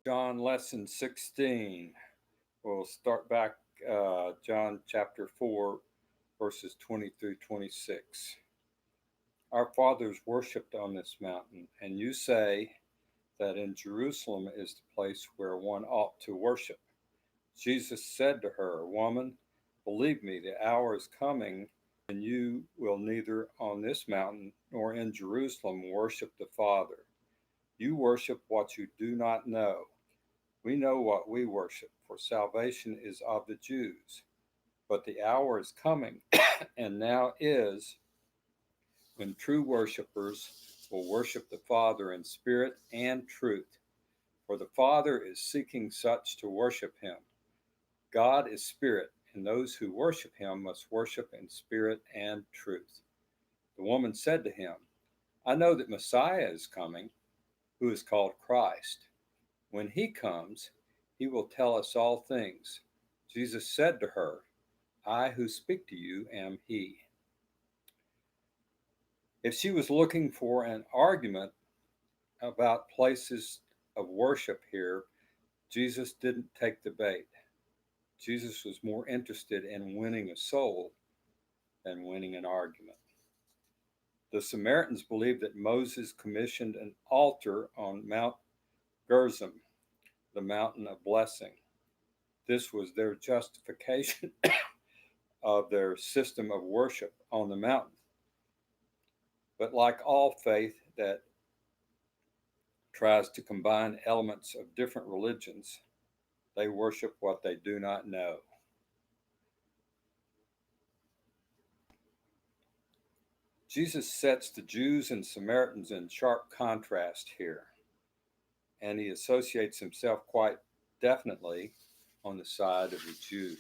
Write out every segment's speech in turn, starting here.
John lesson 16. We'll start back John chapter 4, verses 20 through 26. Our fathers worshipped on this mountain, and you say that in Jerusalem is the place where one ought to worship. Jesus said to her, Woman, believe me, the hour is coming when you will neither on this mountain nor in Jerusalem worship the Father. You worship what you do not know. We know what we worship, for salvation is of the Jews. But the hour is coming, and now is, when true worshipers will worship the Father in spirit and truth. For the Father is seeking such to worship him. God is spirit, and those who worship him must worship in spirit and truth. The woman said to him, I know that Messiah is coming, who is called Christ. When he comes, he will tell us all things. Jesus said to her, I who speak to you am he. If she was looking for an argument about places of worship here, Jesus didn't take the bait. Jesus was more interested in winning a soul than winning an argument. The Samaritans believed that Moses commissioned an altar on Mount Gerizim, the mountain of blessing. This was their justification of their system of worship on the mountain. But like all faith that tries to combine elements of different religions, they worship what they do not know. Jesus sets the Jews and Samaritans in sharp contrast here, and he associates himself quite definitely on the side of the Jews.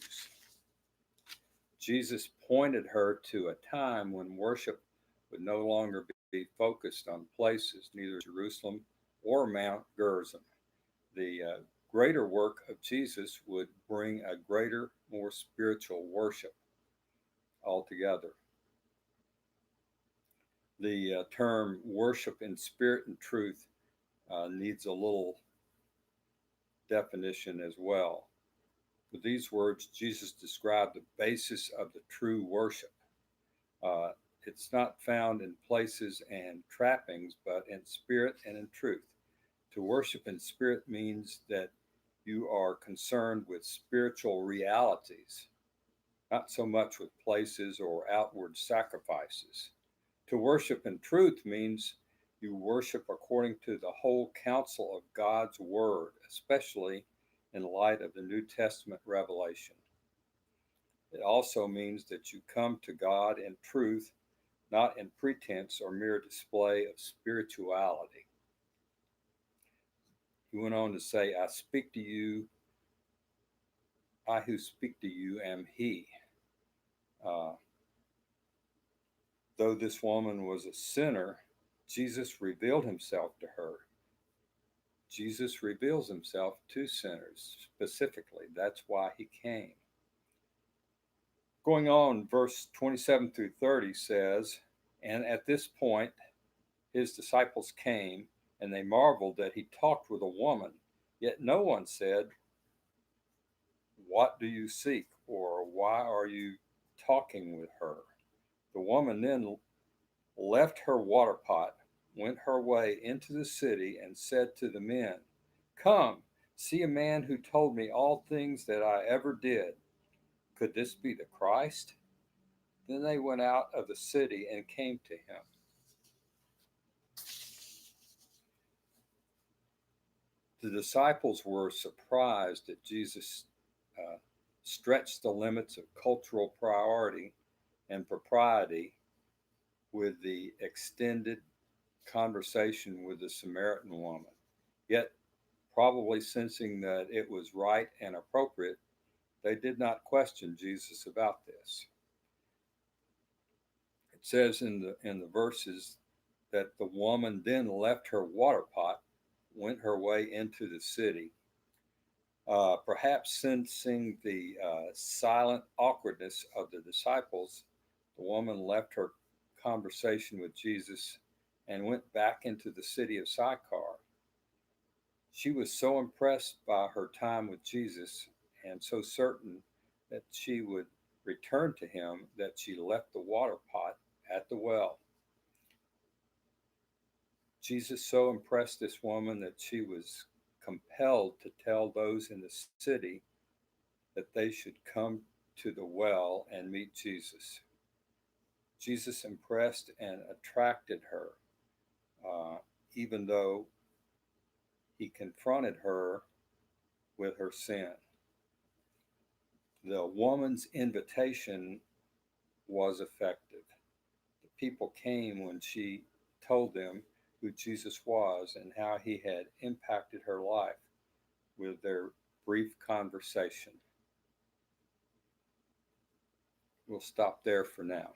Jesus pointed her to a time when worship would no longer be focused on places, neither Jerusalem or Mount Gerizim. The greater work of Jesus would bring a greater, more spiritual worship altogether. The term worship in spirit and truth needs a little definition as well. With these words, Jesus described the basis of the true worship. It's not found in places and trappings, but in spirit and in truth. To worship in spirit means that you are concerned with spiritual realities, not so much with places or outward sacrifices. To worship in truth means you worship according to the whole counsel of God's Word, especially in light of the New Testament revelation. It also means that you come to God in truth, not in pretense or mere display of spirituality. He went on to say, I who speak to you am he. Though this woman was a sinner, Jesus revealed himself to her. Jesus reveals himself to sinners specifically. That's why he came. Going on, verse 27 through 30 says, And at this point, his disciples came, and they marveled that he talked with a woman. Yet no one said, What do you seek? Or why are you talking with her? The woman then left her water pot, went her way into the city, and said to the men, Come, see a man who told me all things that I ever did. Could this be the Christ? Then they went out of the city and came to him. The disciples were surprised that Jesus stretched the limits of cultural priority and propriety with the extended conversation with the Samaritan woman. Yet, probably sensing that it was right and appropriate, they did not question Jesus about this. It says in the verses that the woman then left her water pot, went her way into the city. Perhaps sensing the silent awkwardness of the disciples, the woman left her conversation with Jesus and went back into the city of Sychar. She was so impressed by her time with Jesus and so certain that she would return to him that she left the water pot at the well. Jesus so impressed this woman that she was compelled to tell those in the city that they should come to the well and meet Jesus. Jesus impressed and attracted her, even though he confronted her with her sin. The woman's invitation was effective. The people came when she told them who Jesus was and how he had impacted her life with their brief conversation. We'll stop there for now.